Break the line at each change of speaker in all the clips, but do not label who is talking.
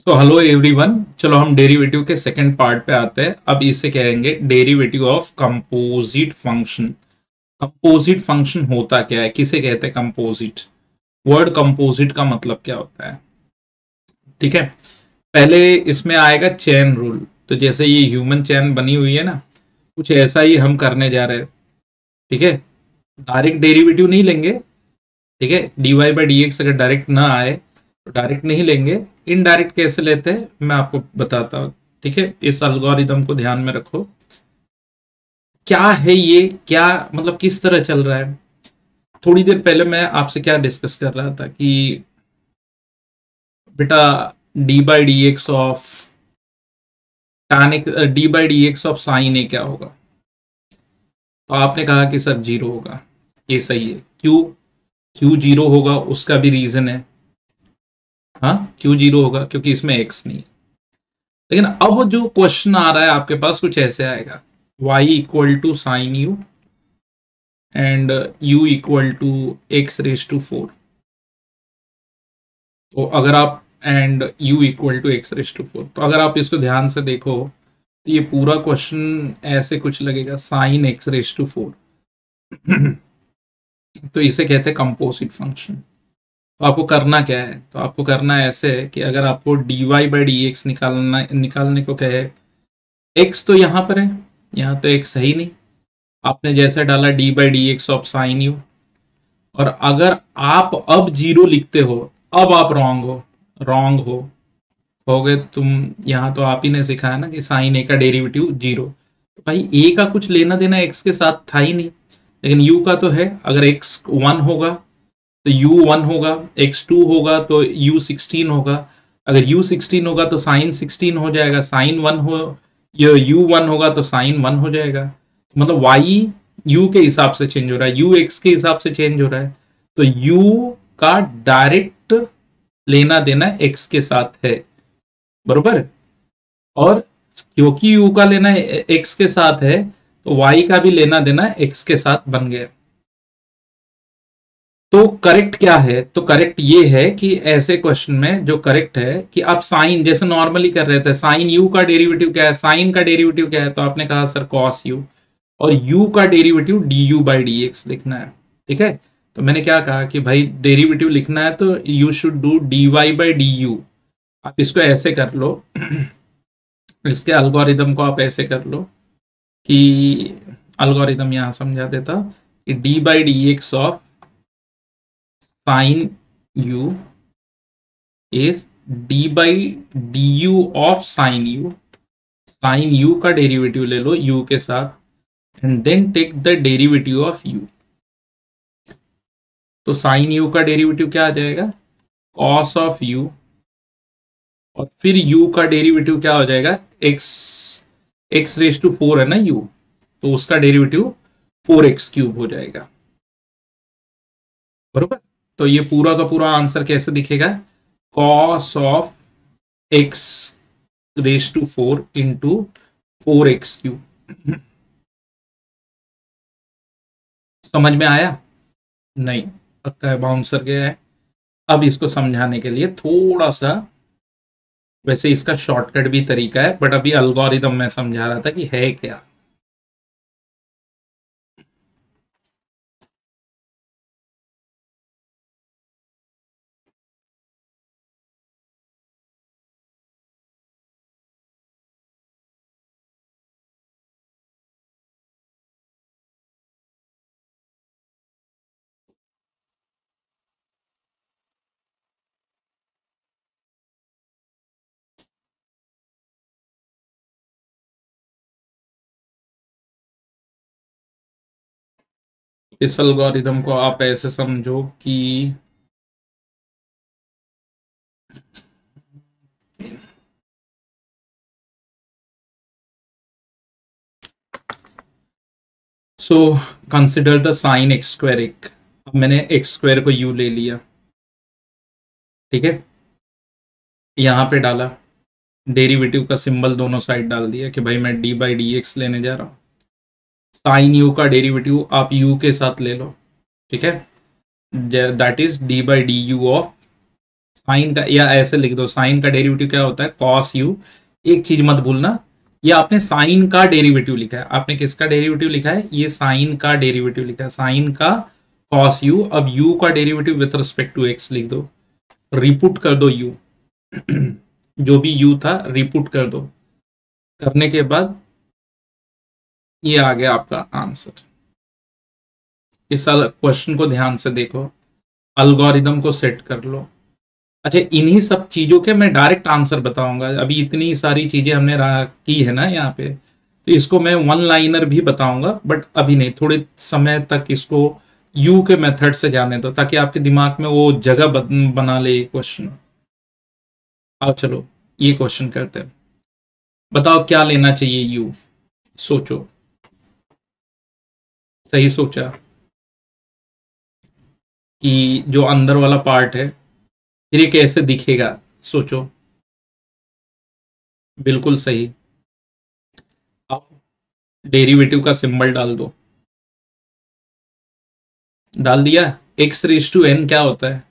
So hello everyone, चलो हम derivative के सेकंड पार्ट पे आते हैं। अब इसे कहेंगे derivative of composite function. Composite function होता क्या है, किसे कहते हैं कंपोजिट? वर्ड कंपोजिट का मतलब क्या होता है? ठीक है, पहले इसमें आएगा चेन रूल। तो जैसे ये ह्यूमन चेन बनी हुई है ना, कुछ ऐसा ही हम करने जा रहे हैं। ठीक है, डायरेक्ट डेरिवेटिव नहीं लेंगे। ठीक है, d y by d x अगर डायरेक्ट ना आए तो डायरेक्ट नहीं लेंगे। इनडायरेक्ट कैसे लेते हैं मैं आपको बताता हूँ। ठीक है, इस एल्गोरिदम को ध्यान में रखो। क्या है ये, क्या मतलब किस तरह चल रहा है। थोड़ी देर पहले मैं आपसे क्या डिस्कस कर रहा था कि बेटा d by d x of tan, d by d x of sine a क्या होगा? तो आपने कहा कि सर जीरो होगा। ये सही है। क्यों? क्यों जीरो होगा उसका भी रीजन है। हाँ, क्यों जीरो होगा? क्योंकि इसमें एक्स नहीं है। लेकिन अब जो क्वेश्चन आ रहा है आपके पास कुछ ऐसे आएगा, y equal to sine u and u equal to x raise to four. तो अगर आप and u equal to x raise to four, तो अगर आप इसको ध्यान से देखो तो ये पूरा क्वेश्चन ऐसे कुछ लगेगा, sine x raise to four. तो इसे कहते हैं कंपोजिट फंक्शन। तो आपको करना क्या है? तो आपको करना ऐसे है कि अगर आपको d y by d x निकालने को कहे, एक्स तो यहाँ पर है, यहाँ तो एक्स है ही नहीं। आपने जैसे डाला D by d x of sine you, और अगर आप अब जीरो लिखते हो, अब आप रॉन्ग हो गए तुम। यहाँ तो आप ही ने सिखाया ना कि साइन ए का डेरिवेटिव जीरो। तो भाई ए का कुछ लेना देना एक्स के साथ था ही नहीं, लेकिन यू का तो है। अगर एक्स वन होगा तो यू वन होगा, एक्स टू होगा तो यू सिक्सटीन होगा। अगर यू सिक्सटीन होगा तो साइन सिक्सटीन हो जाएगा, साइन वन हो यू वन होगा तो साइन वन हो जाएगा। मतलब वाई यू के हिसाब से चेंज हो रहा है, यू एक्स के हिसाब से चेंज हो रहा है। तो यू का डायरेक्ट लेना देना एक्स के साथ है, बरोबर। और क्योंकि यू का लेना एक्स के साथ है तो वाई का भी लेना देना एक्स के साथ बन गया। तो करेक्ट क्या है? तो करेक्ट ये है कि ऐसे क्वेश्चन में जो करेक्ट है कि आप साइन जैसे नॉर्मली कर रहे थे, साइन यू का डेरिवेटिव क्या है, साइन का डेरिवेटिव क्या है, तो आपने कहा सर कॉस यू, और u का derivative D you by d x लिखना है। ठीक है, तो मैंने क्या कहा कि भाई डेरिवेटिव लिखना है तो you should do d y by d u. आप इसको ऐसे कर लो, इसके अल्गोरिदम को आप ऐसे कर लो कि अल्गोरिदम यहाँ समझा देता कि d by d x of sine u is d by d u of sine u. Sine u का डेरिवेटिव ले लो u के साथ and then take the derivative of u। तो साइन यू का डेरिवेटिव क्या आ जाएगा? कॉस ऑफ u, और फिर u का डेरिवेटिव क्या हो जाएगा? x, x raise to four है ना u, तो उसका डेरिवेटिव फोर एक्स क्यूब हो जाएगा, बरोबर। तो ये पूरा का पूरा आंसर कैसे दिखेगा? Cos of x raise to four into four x cube. समझ में आया? नहीं, पक्का बाउंसर गया है। अब इसको समझाने के लिए थोड़ा सा, वैसे इसका शॉर्टकट भी तरीका है, बट अभी अल्गोरिदम में समझा रहा था कि है क्या। इस अल्गोरिदम को आप ऐसे समझो कि so consider the sign x square एक। अब मैंने एक्स स्क्वायर को यू ले लिया, ठीक है, यहां पे डाला, डेरिवेटिव का सिंबल दोनों साइड डाल दिया कि भाई मैं डी बाई डी एक्स लेने जा रहा हूं। साइन यू का डेरिवेटिव आप यू के साथ ले लो, ठीक है, that is d by d u of sign का, या ऐसे लिख दो, साइन का डेरिवेटिव क्या होता है, कॉस यू। एक चीज मत भूलना, ये आपने साइन का डेरिवेटिव लिखा है, आपने किसका डेरिवेटिव लिखा है, ये साइन का डेरिवेटिव लिखा है, साइन का कॉस यू। अब यू का derivative with respect to x लिख दो, रिपुट कर दो यू जो भी यू था रिपुट कर दो, करने के बाद ये आ गया आपका आंसर। इस क्वेश्चन को ध्यान से देखो, अलगोरिदम को सेट कर लो। अच्छा, इन्हीं सब चीजों के मैं डायरेक्ट आंसर बताऊंगा, अभी इतनी सारी चीजें हमने की है ना यहाँ पे, तो इसको मैं वन लाइनर भी बताऊंगा, बट अभी नहीं, थोड़े समय तक इसको यू के मेथड से जाने दो, ताकि आपके दिमाग में वो जगह बना ले क्वेश्चन। आओ चलो ये क्वेश्चन करते हैं, बताओ क्या लेना चाहिए यू, सोचो, सही सोचा कि जो अंदर वाला पार्ट है, फिर ये कैसे दिखेगा, सोचो, बिल्कुल सही। आप डेरिवेटिव का सिंबल डाल दो, डाल दिया। एक्स रेज टू एन क्या होता है,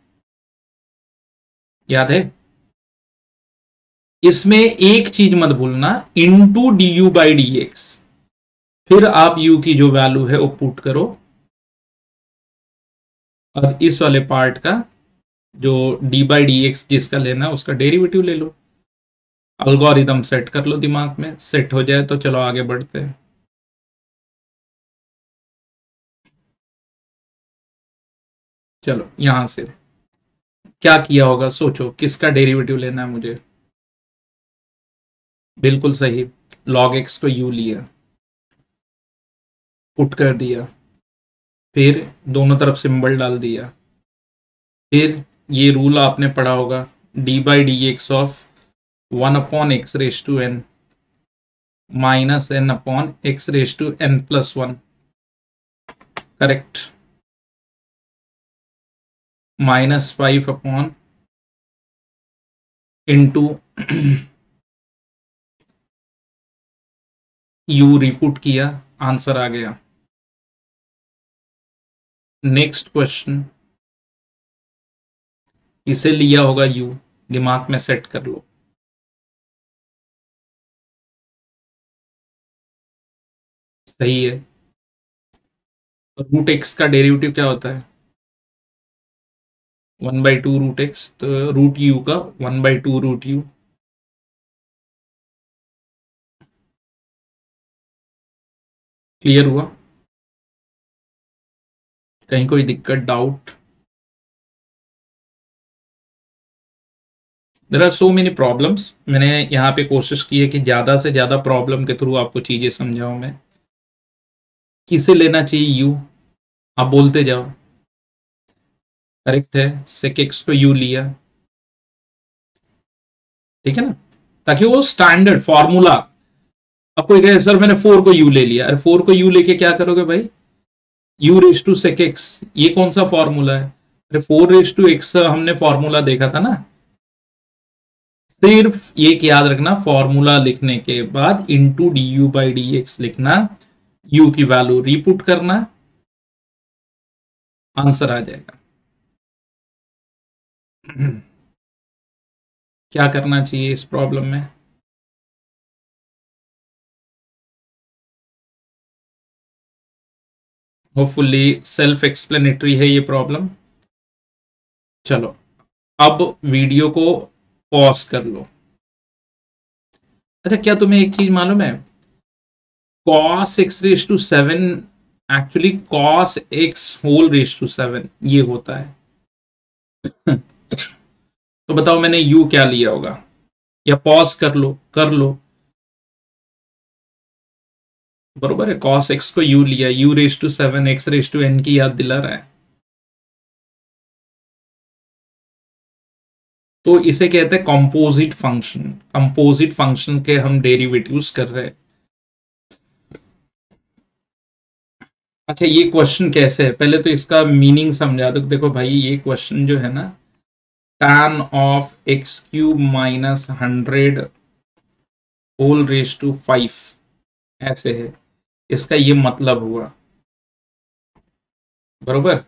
याद है? इसमें एक चीज मत भूलना, into D you by d x, फिर आप यू की जो वैल्यू है वो पुट करो, और इस वाले पार्ट का जो डी बाई डी एक्स जिसका लेना है उसका डेरिवेटिव ले लो। अलगोरिदम सेट कर लो दिमाग में, सेट हो जाए तो चलो आगे बढ़ते हैं। चलो यहां से क्या किया होगा, सोचो किसका डेरिवेटिव लेना है मुझे, बिल्कुल सही, log x को u लिया, पुट कर दिया, फिर दोनों तरफ सिंबल डाल दिया, फिर ये रूल आपने पढ़ा होगा, d by d x of 1/x raise to n minus n/x raise to n+1, correct, -5 into u reput किया, आंसर आ गया। नेक्स्ट क्वेश्चन, इसे लिया होगा यू, दिमाग में सेट कर लो, सही है। रूट एक्स का डेरिवेटिव क्या होता है, 1/2 रूट एक्स, तो रूट यू का 1/2 रूट यू, क्लियर हुआ? कहीं कोई दिक्कत, doubt? There are so many problems, मैंने यहाँ पे कोशिश की है कि ज्यादा से ज्यादा प्रॉब्लम के थ्रू आपको चीजें समझाऊं मैं। किसे लेना चाहिए यू, आप बोलते जाओ, करेक्ट है, सेक एक्स को यू लिया, ठीक है ना, ताकि वो स्टैंडर्ड फॉर्मूला, अब कोई कहे सर मैंने 4 को यू ले लिया, अरे 4 को यू लेके क्या करोगे भाई, u raise to sec x, ये कौन सा फॉर्मूला है, अरे 4 रेज टू एक्स हमने फॉर्मूला देखा था ना। सिर्फ एक याद रखना, फॉर्मूला लिखने के बाद into D you by d x लिखना, यू की वैल्यू रिपुट करना, आंसर आ जाएगा। क्या करना चाहिए इस प्रॉब्लम में, होपफुली सेल्फ एक्सप्लेनेटरी है ये प्रॉब्लम। चलो अब वीडियो को पॉज कर लो। अच्छा, क्या तुम्हें एक चीज मालूम है, cos x raise to 7 actually cos x whole raise to 7 ये होता है। तो बताओ मैंने u क्या लिया होगा, या पॉज कर लो, कर लो, बरोबर है, cos x को u लिया, u raise to 7 x raise to n की याद दिला रहा है, तो इसे कहते हैं कंपोजिट फंक्शन। कंपोजिट फंक्शन के हम डेरिवेटिव्स कर रहे हैं। अच्छा, ये क्वेश्चन कैसे है, पहले तो इसका मीनिंग समझा दो। देखो भाई, ये क्वेश्चन जो है ना, tan of x cube minus 100 whole raise to 5 ऐसे है, इसका ये मतलब हुआ, बरोबर,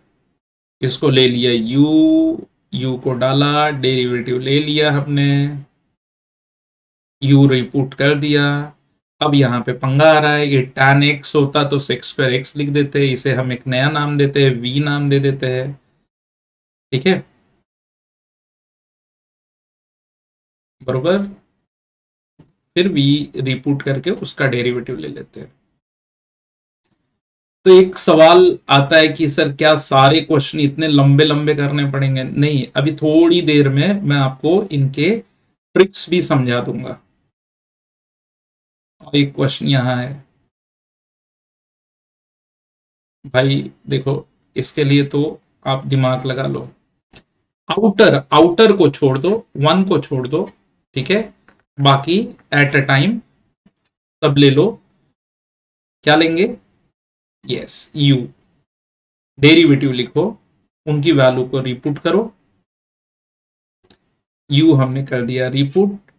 इसको ले लिया u, u को डाला, डेरिवेटिव ले लिया हमने, u रिपुट कर दिया। अब यहाँ पे पंगा आ रहा है, ये tan x होता तो sec स्क्वायर x लिख देते, इसे हम एक नया नाम देते हैं, v नाम दे देते हैं। ठीक है, बरोबर। फिर v रिपुट करके उसका डेरिवेटिव ले लेते हैं। तो एक सवाल आता है कि सर क्या सारे क्वेश्चन इतने लंबे लंबे करने पड़ेंगे? नहीं, अभी थोड़ी देर में मैं आपको इनके ट्रिक्स भी समझा दूंगा। और एक क्वेश्चन यहाँ है भाई, देखो इसके लिए तो आप दिमाग लगा लो। आउटर आउटर को छोड़ दो, वन को छोड़ दो, ठीक है, बाकी एट अ टाइम सब ले लो। क्या लेंगे? Yes, you. डेरिवेटिव लिखो, उनकी वैल्यू को रिपुट करो। यू हमने कर दिया रिपुट।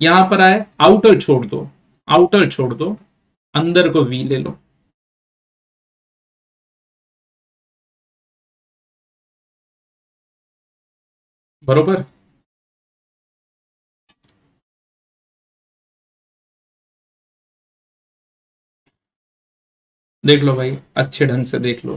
यहां पर आए, आउटर छोड़ दो, आउटर छोड़ दो, अंदर को वी ले लो। बरोबर। देख लो भाई, अच्छे ढंग से देख लो।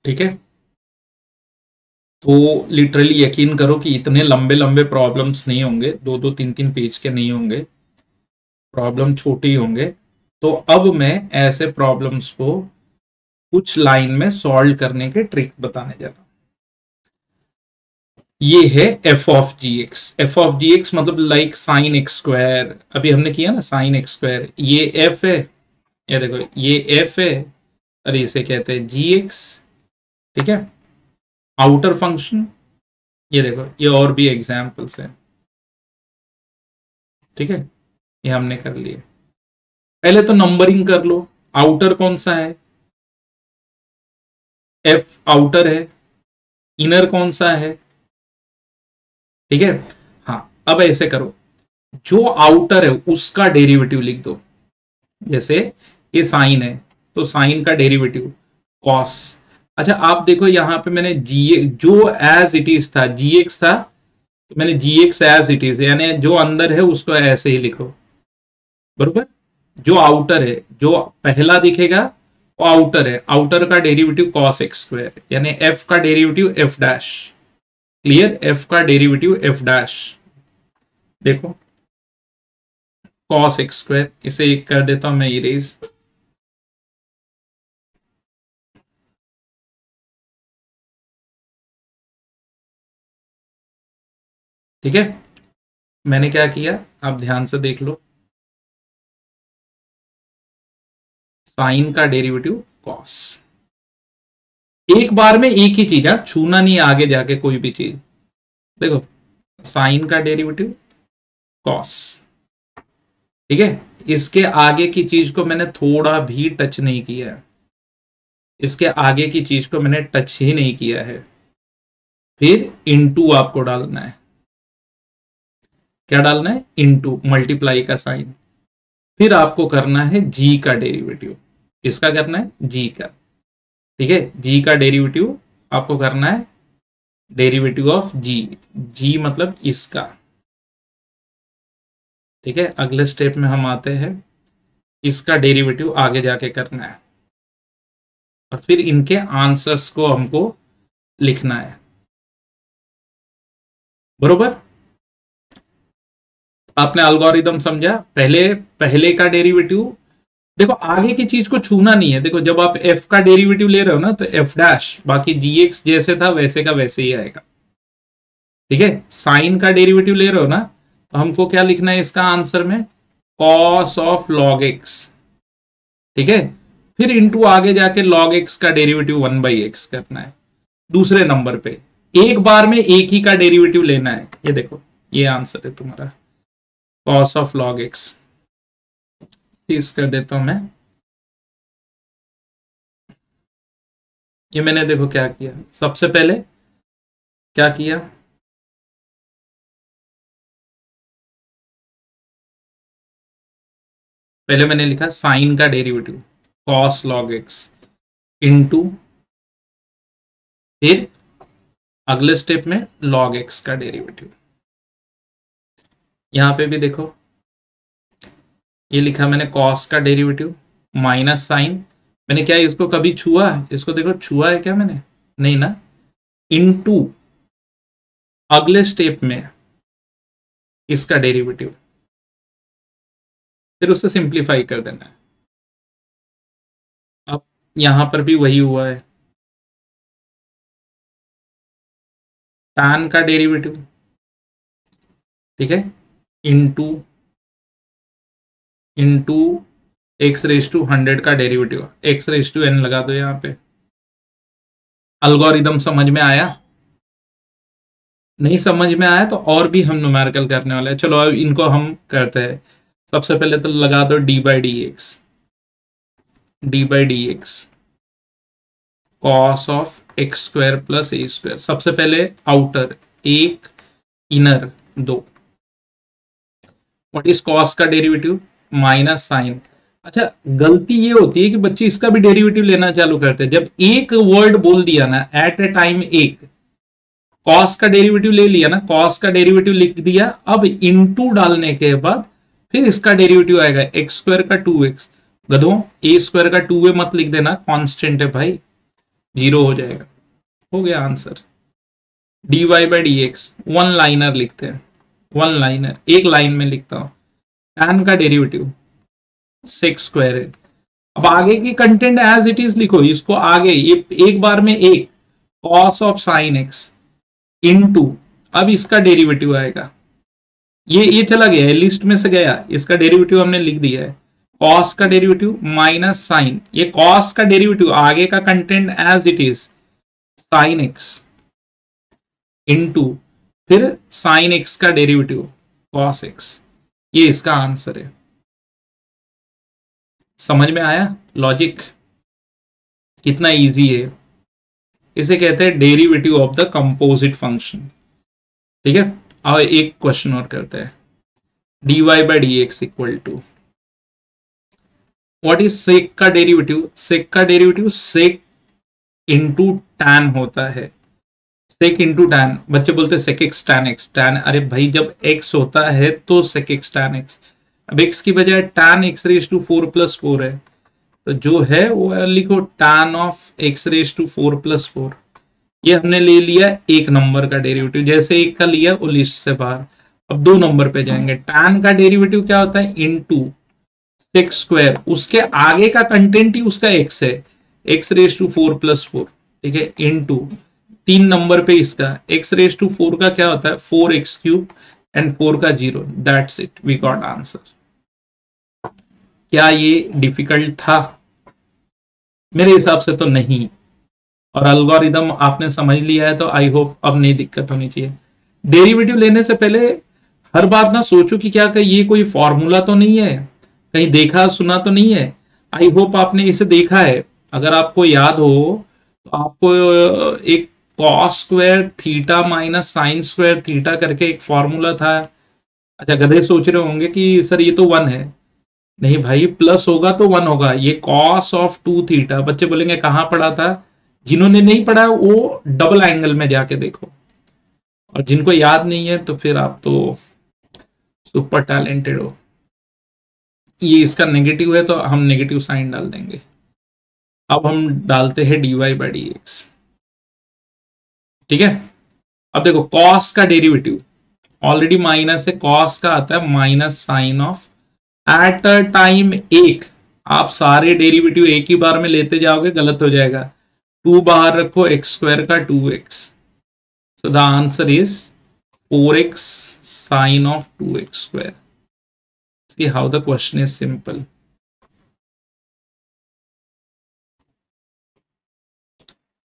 ठीक है, तो लिटरली यकीन करो कि इतने लंबे लंबे प्रॉब्लम्स नहीं होंगे, दो दो तीन तीन पेज के नहीं होंगे, प्रॉब्लम छोटे ही होंगे। तो अब मैं ऐसे प्रॉब्लम्स को कुछ लाइन में सॉल्व करने के ट्रिक बताने जा रहा हूं। ये है f of g x. F of g x मतलब लाइक साइन एक्स स्क्वायर, अभी हमने किया ना साइन एक्स स्क्वायर। ये एफ है, ये देखो ये एफ है, और इसे कहते हैं जी एक्स। ठीक है, आउटर फंक्शन, ये देखो ये और भी एग्जाम्पल्स हैं। ठीक है, ये हमने कर लिए। पहले तो नंबरिंग कर लो। आउटर कौन सा है? एफ आउटर है। इनर कौन सा है? ठीक है, हाँ अब ऐसे करो, जो आउटर है उसका डेरिवेटिव लिख दो। जैसे ये साइन है तो साइन का डेरिवेटिव कॉस। अच्छा आप देखो यहाँ पे मैंने जी, जो एज इट इज था जी एक्स था, तो मैंने जी एक्स एज इट इज, यानी जो अंदर है उसको ऐसे ही लिखो। बरोबर। जो आउटर है, जो पहला दिखेगा वो आउटर है, आउटर का डेरिवेटिव कॉस एक्स स्क्वायर, यानी एफ का derivative F dash. Clear, F का डेरिवेटिव एफ डैश। देखो कॉस एक्स स्क्वायर, इसे एक कर देता हूं मैं इरेज। ठीक है, मैंने क्या किया आप ध्यान से देख लो, साइन का डेरिवेटिव कॉस। एक बार में एक ही चीज, छूना नहीं आगे जाके कोई भी चीज। देखो साइन का डेरिवेटिव कॉस। ठीक है, इसके आगे की चीज को मैंने थोड़ा भी टच नहीं किया है, इसके आगे की चीज को मैंने टच ही नहीं किया है। फिर इनटू आपको डालना है। क्या डालना है? इनटू, मल्टीप्लाई का साइन। फिर आपको करना है जी का डेरिवेटिव। किसका करना है? जी का। ठीक है, जी का डेरिवेटिव आपको करना है, डेरिवेटिव ऑफ जी। जी मतलब इसका। ठीक है, अगले स्टेप में हम आते हैं, इसका डेरिवेटिव आगे जाके करना है, और फिर इनके आंसर्स को हमको लिखना है। बरोबर। आपने एल्गोरिदम समझा? पहले पहले का डेरिवेटिव, देखो आगे की चीज को छूना नहीं है। देखो जब आप एफ का डेरिवेटिव ले रहे हो ना, तो एफ डैश, बाकी जी एक्स जैसे था वैसे का वैसे ही आएगा। ठीक है, साइन का डेरिवेटिव ले रहे हो ना, तो हमको क्या लिखना है इसका आंसर में? Cos of log x. ठीक है, फिर इंटू आगे जाके लॉग एक्स का डेरिवेटिव वन बाई एक्स करना है। दूसरे नंबर पे एक बार में एक ही का डेरिवेटिव लेना है। ये देखो ये आंसर है तुम्हारा, कॉस ऑफ लॉग एक्स। इस कर देता हूं मैं। ये मैंने देखो क्या किया, सबसे पहले क्या किया, पहले मैंने लिखा साइन का derivative cos log x into, फिर अगले स्टेप में लॉग एक्स का डेरिवेटिव। यहां पे भी देखो ये लिखा मैंने कॉस का डेरिवेटिव माइनस साइन, मैंने क्या इसको कभी छुआ है, इसको देखो छुआ है क्या मैंने, नहीं ना, इनटू अगले स्टेप में इसका डेरिवेटिव, फिर उसे सिंप्लीफाई कर देना है। अब यहां पर भी वही हुआ है, tan का डेरिवेटिव, ठीक है, into into x raise to 100 का derivative, x raise to n लगा दो यहां पे। अल्गोरिदम समझ में आया, नहीं समझ में आया तो और भी हम न्यूमेरिकल करने वाले हैं। चलो अब इनको हम करते हैं। सबसे पहले तो लगा दो D by d x cos of x square plus A square. सबसे पहले आउटर एक, इनर दो। व्हाट इज कॉस का डेरिवेटिव, माइनस साइन। अच्छा गलती ये होती है कि बच्चे इसका भी डेरिवेटिव लेना चालू करते हैं। जब एक वर्ड बोल दिया ना एट ए टाइम, एक कॉस का डेरिवेटिव ले लिया ना, कॉस का डेरिवेटिव लिख दिया, अब इनटू डालने के बाद फिर इसका डेरिवेटिव आएगा एक्स स्क्वायर का 2x। गधों ए स्क्वायर का 2a मत लिख देना, कांस्टेंट है भाई, 0 हो जाएगा। हो गया answer. D y by d x one liner लिखते हैं, वन लाइनर एक लाइन में लिखता हूं। tan का डेरिवेटिव सेक्स स्क्वायर है। अब आगे की कंटेंट एज इट इज लिखो, इसको आगे ये एक बार में एक cos of sine x into, अब इसका डेरिवेटिव आएगा, ये चला गया है लिस्ट में से गया, इसका डेरिवेटिव हमने लिख दिया है कॉस का डेरिवेटिव माइनस साइन, ये कॉस का डेरिवेटिव आगे का content as it is sine x into फिर साइन एक्स का डेरिवेटिव कॉस एक्स। ये इसका आंसर है। समझ में आया लॉजिक, कितना इजी है। इसे कहते हैं derivative of the composite function. ठीक है, अब एक क्वेश्चन और करते हैं। D y by d x equal to what is sec का डेरिवेटिव, सेक का डेरिवेटिव सेक इंटू टैन होता है, सेक इंटू टैन। बच्चे बोलते हैं sec x tan x, tan, अरे भाई जब एक्स होता है तो सेक एक्स टैन एक्स, अब एक्स की बजाय टैन एक्स रेज टू 4+4 है, तो जो है वो लिखो tan of x raise to 4+4। ये हमने ले लिया एक नंबर का डेरिवेटिव, जैसे एक का लिया वो लिस्ट से बाहर। अब दो नंबर पे जाएंगे, टैन का डेरिवेटिव क्या होता है, इनटू सेक स्क्वायर, उसके आगे का कंटेंट ही उसका एक्स है, एक्स रेज टू 4+4, ठीक है, इनटू 3 नंबर पे इसका एक्स रेज टू 4 का क्या होता है 4x³ एंड 4 का 0, that's it, we got answer. क्या ये डिफिकल्ट था? मेरे हिसाब से तो नहीं, और एल्गोरिदम आपने समझ लिया है तो आई होप अब नहीं दिक्कत होनी चाहिए। डेरिवेटिव लेने से पहले हर बार ना सोचो कि क्या ये कोई फॉर्मूला तो नहीं है, कहीं देखा सुना तो नहीं है। आई होप आपने इसे देखा है। अगर आपको याद हो तो आपको एक cos square theta minus sine square theta करके एक फॉर्मूला था। अच्छा गधे सोच रहे होंगे कि सर ये तो 1 है, नहीं भाई, प्लस होगा तो 1 होगा। ये कॉस ऑफ 2 थीटा, बच्चे बोलेंगे कहां पढ़ा था, जिन्होंने नहीं पढ़ा वो डबल एंगल में जाके देखो, और जिनको याद नहीं है तो फिर आप तो सुपर टैलेंटेड हो। ये इसका नेगेटिव है तो हम नेगेटिव साइन डाल देंगे। अब हम डालते हैं d y by d x, ठीक है। अब देखो कॉस का डेरिवेटिव ऑलरेडी माइनस है, कॉस का आता है minus sine of at a time एक। आप सारे डेरिवेटिव एक ही बार में लेते जाओगे गलत हो जाएगा। 2 बाहर रखो, एक्स स्क्वायर का 2x, so the answer is 4x sine of 2x square. See how the question is simple.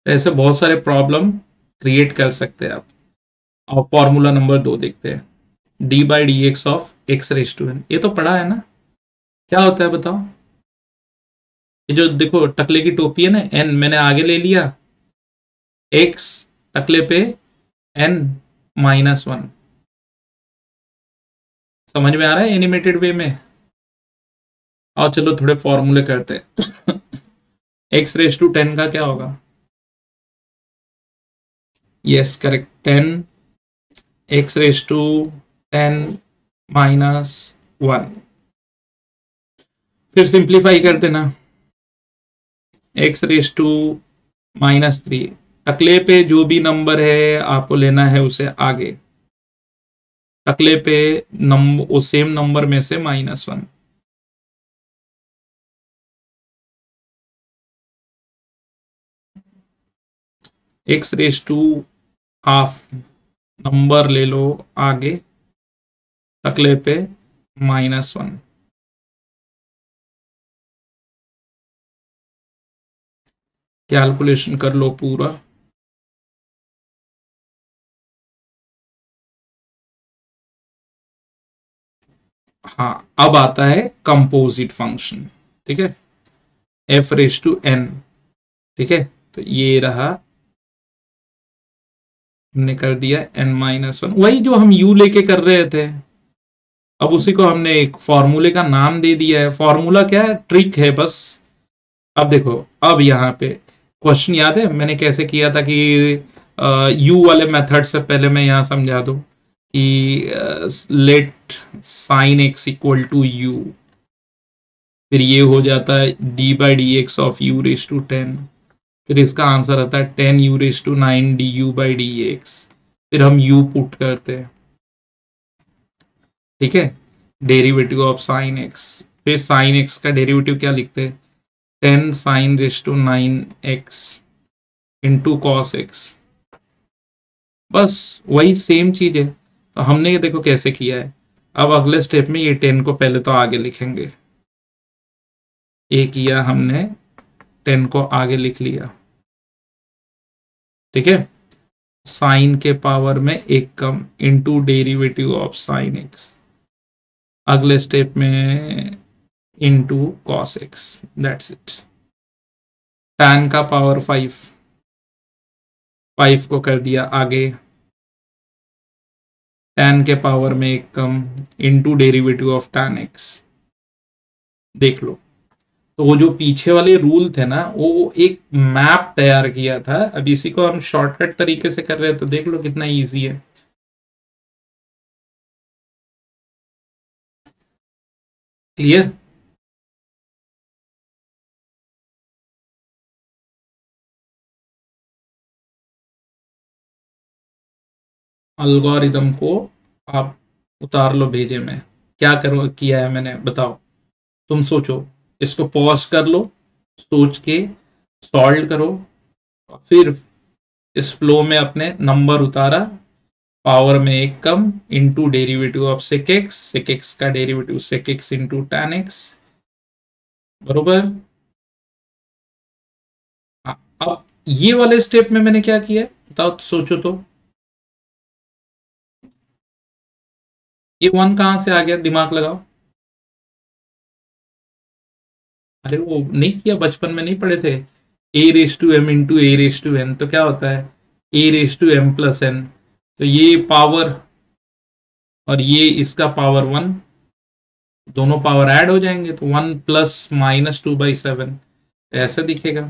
ऐसे बहुत सारे प्रॉब्लम क्रिएट कर सकते हैं आप। और फॉर्मूला नंबर 2 देखते हैं, d by d x of x raise to n. ये तो पढ़ा है ना, क्या होता है बताओ। ये जो देखो टकले की टोपी है ना, एन मैंने आगे ले लिया, एक्स टकले पे n -1। समझ में आ रहा है एनिमेटेड वे में? और चलो थोड़े फॉर्मूले करते हैं। x⁻10 का क्या होगा? Yes correct, 10 x⁻10 -1। फिर सिंप्लीफाई कर देना, x⁻−3। अगले पे जो भी नंबर है आपको लेना है उसे आगे, अगले पे नंबर सेम नंबर में से -1। x⁻½ नंबर ले लो आगे, अगले पे -1। कैलकुलेशन कर लो पूरा। हाँ, अब आता है कंपोजिट फंक्शन। ठीक है, f⁻n। ठीक है, तो ये रहा, हमने कर दिया n-1, वही जो हम u लेके कर रहे थे, अब उसी को हमने एक फॉर्मूले का नाम दे दिया है। फॉर्मूला क्या है, ट्रिक है बस। अब देखो, अब यहाँ पे क्वेश्चन याद है मैंने कैसे किया था कि u वाले मेथड से पहले मैं यहाँ समझा दूं कि let sine x equal to u, फिर ये हो जाता है d/dx ऑफ u⁻10। फिर इसका आंसर आता है 10u�9 du/dx। फिर हम u पुट करते हैं, ठीक है, डेरिवेटिव ऑफ साइन एक्स। फिर साइन एक्स का डेरिवेटिव क्या लिखते हैं, 10 sin⁻⁹x इंटू कॉस एक्स। बस वही सेम चीज है। तो हमने ये देखो कैसे किया है। अब अगले स्टेप में ये 10 को पहले तो आगे लिखेंगे, ये किया हमने, 10 को आगे लिख लिया। ठीक है, साइन के पावर में एक कम into derivative of sine x, अगले स्टेप में into cos x, that's it. tan का पावर 5, 5 को कर दिया आगे, tan के पावर में एक कम into derivative of tan x। देख लो, तो वो जो पीछे वाले रूल थे ना, वो एक मैप तैयार किया था। अब इसी को हम शॉर्टकट तरीके से कर रहे हैं, तो देख लो कितना इजी है। क्लियर? अलगोरिदम को आप उतार लो भेजे में। क्या करो किया है मैंने बताओ, तुम सोचो, इसको पॉज कर लो, सोच के सॉल्व करो, और फिर इस फ्लो में अपने नंबर उतारा, पावर में एक कम into derivative of sec x, sec x का derivative sec x into tan x, बरोबर। हाँ, अब ये वाले स्टेप में मैंने क्या किया बताओ, तो सोचो तो, ये वन कहां से आ गया, दिमाग लगाओ। अरे वो नहीं किया, बचपन में नहीं पढ़े थे, a⁻m इंटू a⁻n, तो क्या होता है a⁻m+n। तो ये पावर और ये इसका पावर 1, दोनों पावर ऐड हो जाएंगे, तो 1 प्लस -2/7 ऐसा दिखेगा।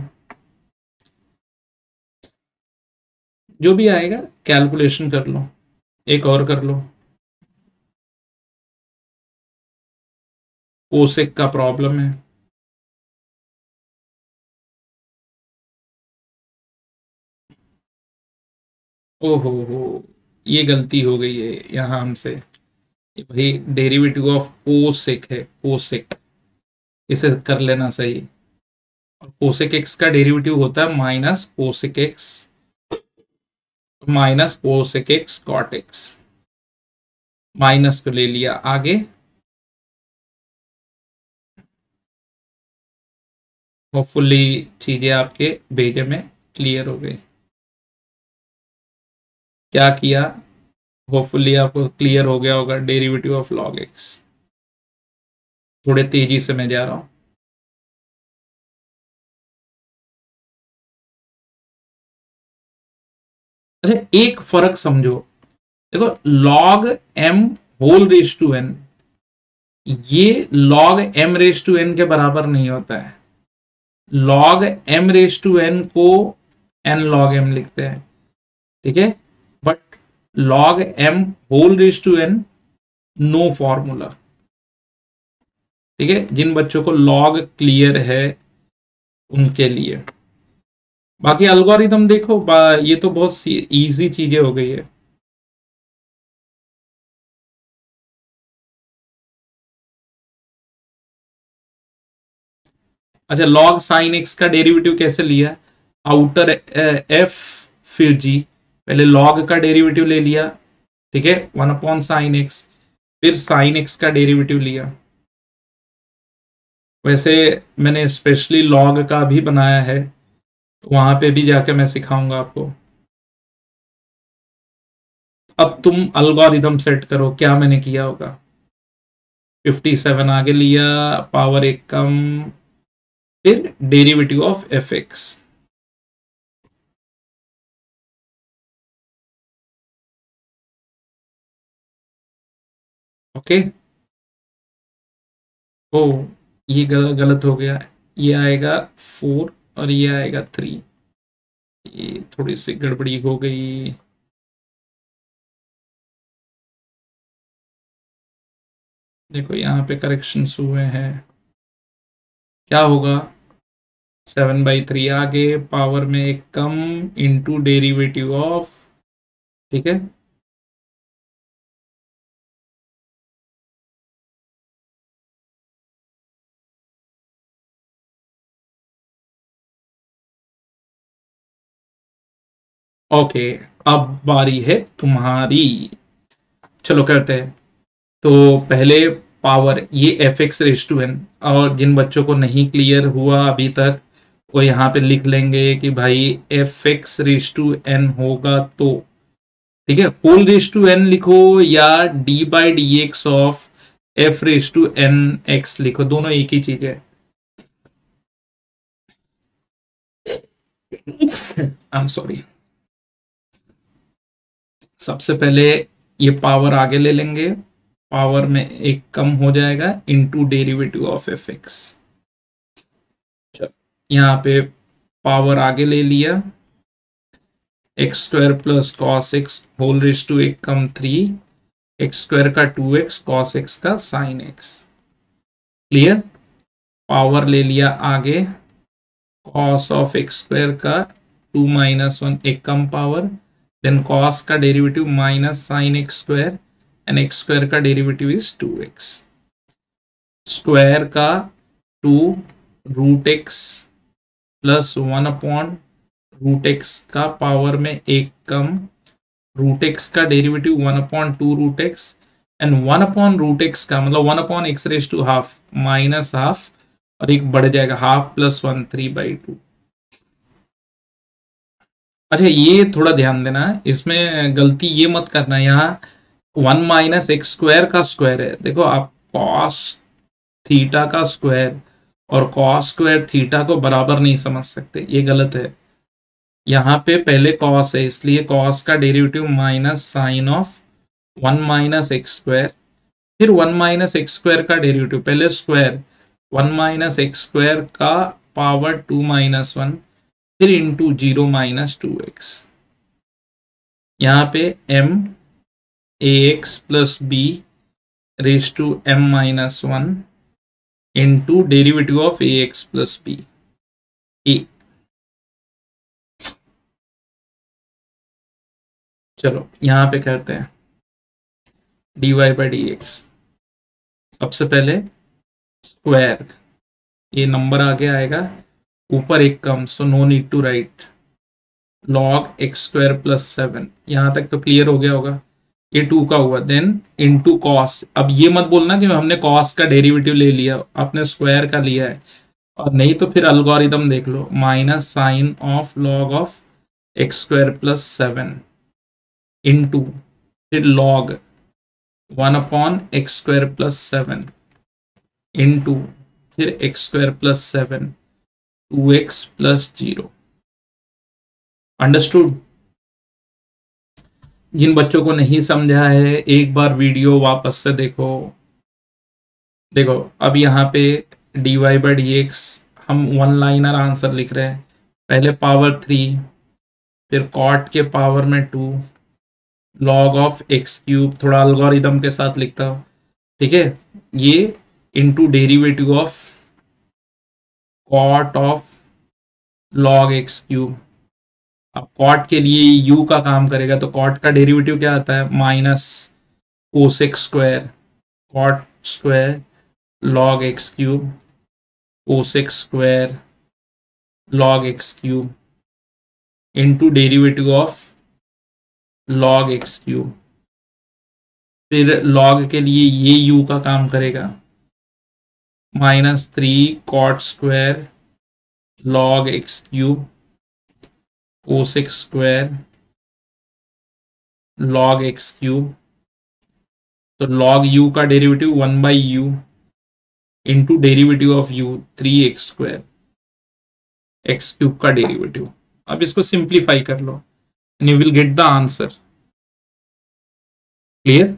जो भी आएगा कैलकुलेशन कर लो, एक और कर लो, कोसेक का प्रॉब्लम है। ओहो हो, ये गलती हो गई है यहाँ हमसे। ये भाई डेरिवेटिव ऑफ कोसेक है, कोसेक, इसे कर लेना सही। और कोसेक एक्स का डेरिवेटिव होता है -cosec x cot x. Minus को ले लिया आगे, होपफुली चीजें आपके भेजे में क्लियर हो गई। क्या किया, होपफुली आपको क्लियर हो गया होगा, डेरिवेटिव ऑफ लॉग एक्स। थोड़े तेजी से मैं जा रहा हूं। अच्छा एक फर्क समझो, देखो log m whole raise to n, ये log m raise to n के बराबर नहीं होता है। log m raise to n को n log m लिखते हैं, ठीक है, but log m whole raise to n no formula, ठीक है, जिन बच्चों को log क्लियर है उनके लिए। बाकी एल्गोरिथम देखो, ये तो बहुत इजी चीजें हो गई है। अच्छा log साइन x का डेरिवेटिव कैसे लिया, आउटर f फिर g, पहले log का डेरिवेटिव ले लिया, ठीक है, 1/sin x, फिर sin x का डेरिवेटिव लिया। वैसे मैंने स्पेशली log का भी बनाया है, तो वहां पे भी जाके मैं सिखाऊंगा आपको। अब तुम अल्गोरिथम सेट करो, क्या मैंने किया होगा, 57 आगे लिया, पावर एक कम, फिर derivative of f x, okay. ओ ये गलत हो गया, ये आएगा 4 और ये आएगा 3, ये थोड़ी सी गड़बड़ी हो गई। देखो यहाँ पे करेक्शंस हुए हैं, क्या होगा, 7/3 आगे, पावर में एक कम, इंटू डेरिवेटिव ऑफ, ठीक है, ओके। अब बारी है तुम्हारी, चलो करते हैं। तो पहले पावर ये f x raise to n, और जिन बच्चों को नहीं क्लियर हुआ अभी तक वो यहाँ पे लिख लेंगे कि भाई f x raise to n होगा तो, ठीक है, होल रेज टू एन लिखो या d by d x of f raise to n x लिखो, दोनों एक ही चीज है। I am sorry. सबसे पहले ये पावर आगे ले लेंगे, पावर में एक कम हो जाएगा, into derivative of f x. यहाँ पे पावर आगे ले लिया, x square plus cos x whole raise to एक कम 3, एक्स स्क्वायर का 2x, कॉस एक्स का साइन एक्स, क्लियर। पावर ले लिया आगे, कॉस ऑफ एक्स स्क्वायर का 2 - 1 एक कम पावर, देन कॉस का derivative minus sign x square, and x square का डेरिवेटिव इज 2x, स्क्वायर का 2 रूट एक्स प्लस 1/√x का पावर में एक कम, रूट एक्स का डेरिवेटिव 1/2√x, एंड 1/√x का मतलब 1/x raise to half minus half, और एक बढ़ जाएगा हाफ प्लस 1 3/2। अच्छा ये थोड़ा ध्यान देना, इसमें गलती ये मत करना, यहाँ 1 - x स्क्वायर का स्क्वायर है, देखो आप कॉस थीटा का स्क्वायर और कॉस स्क्वायर थीटा को बराबर नहीं समझ सकते, ये गलत है। यहाँ पे पहले कॉस है, इसलिए कॉस का derivative minus sine of 1 - x square, फिर 1 - x स्क्वायर का डेरिवेटिव, पहले स्क्वायर 1 - x स्क्वायर का पावर 2 - 1, फिर इंटू 0 - 2x। यहाँ पे m ax plus b raise to m - 1 into derivative of ax plus b, a. चलो यहाँ पे करते हैं dy/dx। सबसे पहले स्क्वायर, ये नंबर आगे आएगा, ऊपर एक कम, so no need to write, log x square plus 7, यहां तक तो क्लियर हो गया होगा, ये 2 का हुआ, देन इनटू कॉस। अब ये मत बोलना कि हमने कॉस का डेरिवेटिव ले लिया, आपने स्क्वायर का लिया है, और नहीं तो फिर अल्गोरिथम देख लो, minus sine of log of x square plus 7 into, फिर log 1/x square plus 7 into, फिर x square plus 7 2x plus 0। Understood. जिन बच्चों को नहीं समझा है एक बार वीडियो वापस से देखो। देखो अब यहाँ पे dy बाई डी एक्स हम वन लाइनर आंसर लिख रहे हैं। पहले पावर 3, फिर कॉट के पावर में 2, लॉग ऑफ एक्स क्यूब, थोड़ा अलगोरिदम के साथ लिखता हूँ, ठीक है, ये into derivative of cot of log x cube. अब कॉट के लिए u का काम करेगा तो कॉट का डेरिवेटिव क्या आता है, minus cosec square, cot square log x cube, cosec square log x cube into derivative of log x cube. फिर लॉग के लिए ये u का काम करेगा, -3 cot square log x cube cosec square log x cube. तो log u का derivative 1/u into derivative of u 3x square, x cube का डेरिवेटिव। अब इसको सिंप्लीफाई कर लो and you will get the answer. Clear.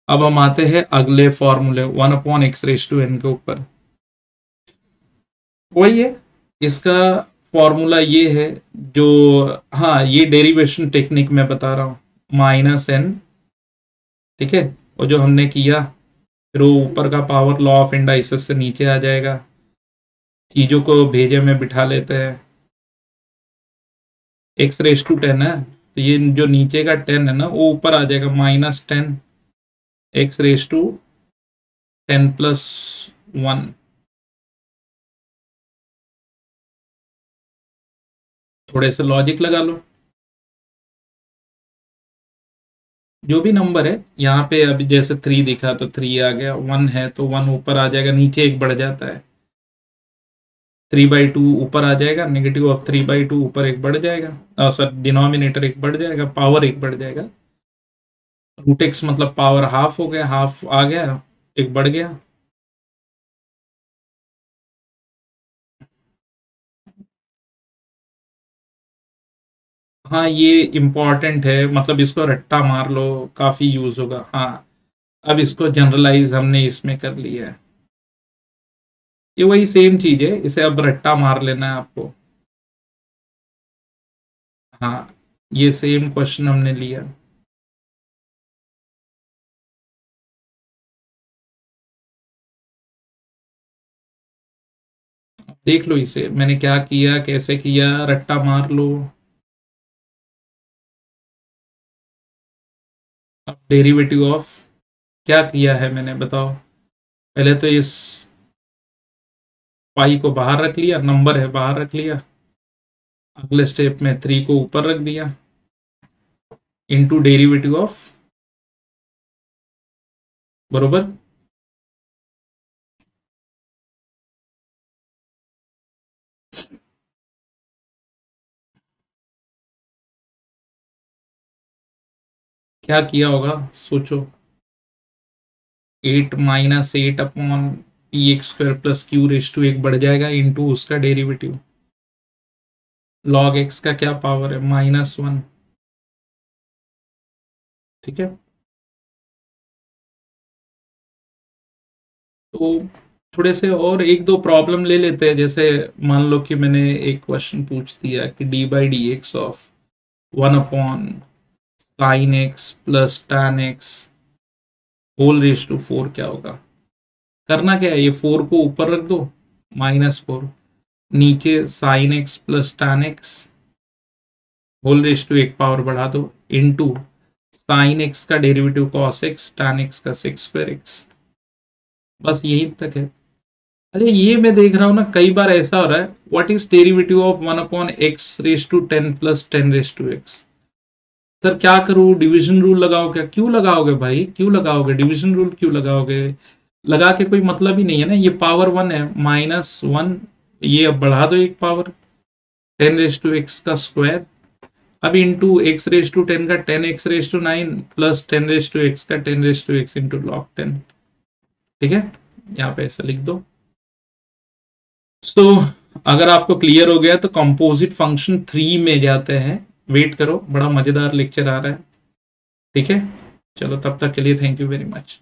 अब हम आते हैं अगले फॉर्मूले 1/x⁻n के ऊपर। वही है इसका फॉर्मूला, ये है जो, हाँ ये डेरिवेशन टेक्निक मैं बता रहा हूँ, -n, ठीक है, और जो हमने किया फिर वो ऊपर का पावर लॉ ऑफ इंडाइसिस से नीचे आ जाएगा, चीजों को भेजे में बिठा लेते हैं। x⁻10 है तो ये जो नीचे का 10 है ना वो ऊपर आ जाएगा, -10 x⁻10 + 1। थोड़े से लॉजिक लगा लो, जो भी नंबर है यहाँ पे, अभी जैसे 3 दिखा तो 3 आ गया, 1 है तो 1 ऊपर आ जाएगा, नीचे एक बढ़ जाता है, 3/2 ऊपर आ जाएगा, नेगेटिव ऑफ 3/2 ऊपर एक बढ़ जाएगा, सर डिनोमिनेटर एक बढ़ जाएगा, पावर एक बढ़ जाएगा, √x मतलब पावर हाफ हो गया, हाफ आ गया, एक बढ़ गया। हाँ ये इम्पॉर्टेंट है, मतलब इसको रट्टा मार लो, काफी यूज होगा। हाँ अब इसको जनरलाइज हमने इसमें कर लिया है, ये वही सेम चीज है, इसे अब रट्टा मार लेना है आपको। हाँ ये सेम क्वेश्चन हमने लिया। देख लो इसे मैंने क्या किया, कैसे किया, रट्टा मार लो। अब डेरिवेटिव ऑफ क्या किया है मैंने, बताओ। पहले तो इस पाई को बाहर रख लिया, नंबर है बाहर रख लिया, अगले स्टेप में 3 को ऊपर रख दिया, इनटू डेरिवेटिव ऑफ, बरोबर। क्या किया होगा सोचो, 8 - 8/px² + q⁻, एक बढ़ जाएगा, इंटू उसका डेरिवेटिव लॉग एक्स का क्या पावर है, -1, ठीक है। तो थोड़े से और एक दो प्रॉब्लम ले लेते हैं, जैसे मान लो कि मैंने एक क्वेश्चन पूछ दिया कि d/dx of 1/sin x + tan x होल⁻⁴ क्या होगा। करना क्या है, ये 4 को ऊपर रख दो, -4, नीचे sin x + tan x होल⁻1 power बढ़ा दो, इनटू sin x का derivative cos x, tan x का sec²x। बस यही तक है। अच्छा ये मैं देख रहा हूँ ना, कई बार ऐसा हो रहा है, what is derivative of 1/x⁻10 + 10⁻x। Sir क्या करूँ, डिवीजन रूल लगाओ क्या, क्यों लगाओगे भाई, क्यों लगाओगे डिवीजन रूल, क्यों लगाओगे, लगा के कोई मतलब ही नहीं है ना। ये पावर 1 है, -1, ये अब बढ़ा दो एक पावर, 10⁻x का स्क्वायर, अब इंटू x⁻10 का 10x�9 + 10⁻x का 10⁻x इंटू log 10, ठीक है, यहाँ पे ऐसा लिख दो। सो अगर आपको क्लियर हो गया तो कंपोजिट फंक्शन 3 में जाते हैं, वेट करो, बड़ा मजेदार लेक्चर आ रहा है। ठीक है, चलो तब तक के लिए थैंक यू वेरी मच।